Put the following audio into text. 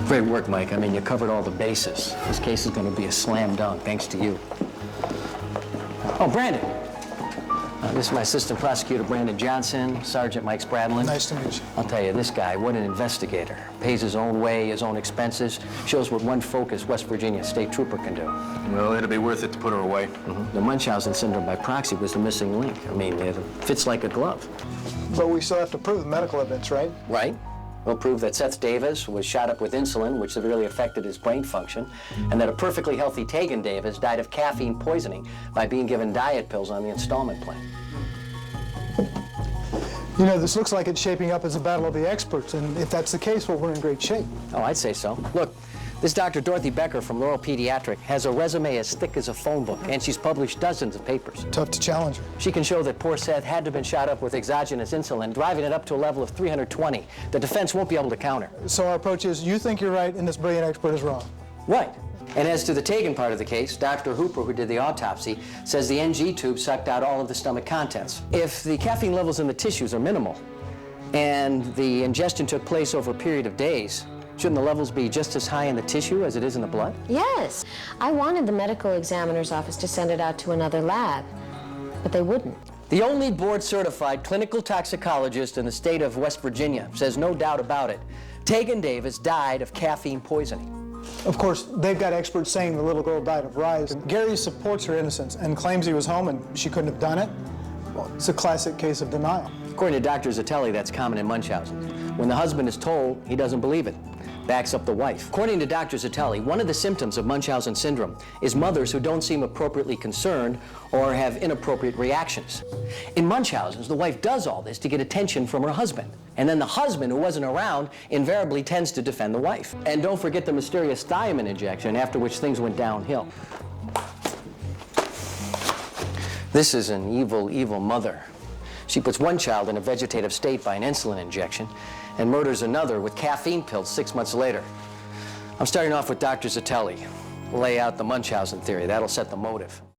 Great work, Mike. I mean, you covered all the bases. This case is going to be a slam dunk, thanks to you. Oh, Brandon. This is my assistant prosecutor, Brandon Johnson, Sergeant Mike Spradlin. Nice to meet you. I'll tell you, this guy, what an investigator. Pays his own way, his own expenses, shows what one focused West Virginia state trooper can do. Well, it'll be worth it to put her away. The Munchausen syndrome by proxy was the missing link. I mean, it fits like a glove. But we still have to prove the medical evidence, right? Right. We'll prove that Seth Davis was shot up with insulin, which severely affected his brain function, and that a perfectly healthy Tegan Davis died of caffeine poisoning by being given diet pills on the installment plan. You know, this looks like it's shaping up as a battle of the experts, and if that's the case, well, we're in great shape. Oh, I'd say so. Look, this Dr. Dorothy Becker from Laurel Pediatric has a resume as thick as a phone book, and she's published dozens of papers. Tough to challenge her. She can show that poor Seth had to have been shot up with exogenous insulin, driving it up to a level of 320. The defense won't be able to counter. So our approach is, you think you're right, and this brilliant expert is wrong. Right. And as to the Tegan part of the case, Dr. Hooper, who did the autopsy, says the NG tube sucked out all of the stomach contents. If the caffeine levels in the tissues are minimal, and the ingestion took place over a period of days, shouldn't the levels be just as high in the tissue as it is in the blood? Yes. I wanted the medical examiner's office to send it out to another lab, but they wouldn't. The only board-certified clinical toxicologist in the state of West Virginia says no doubt about it. Tegan Davis died of caffeine poisoning. Of course, they've got experts saying the little girl died of rise. Gary supports her innocence and claims he was home and she couldn't have done it. Well, it's a classic case of denial. According to Dr. Zitelli, that's common in Munchausen. When the husband is told, he doesn't believe it. Backs up the wife. According to Dr. Zitelli, one of the symptoms of Munchausen syndrome is mothers who don't seem appropriately concerned or have inappropriate reactions. In Munchausen's, the wife does all this to get attention from her husband. And then the husband, who wasn't around, invariably tends to defend the wife. And don't forget the mysterious thiamine injection, after which things went downhill. This is an evil, evil mother. She puts one child in a vegetative state by an insulin injection and murders another with caffeine pills 6 months later. I'm starting off with Dr. Zitelli. Lay out the Munchausen theory. That'll set the motive.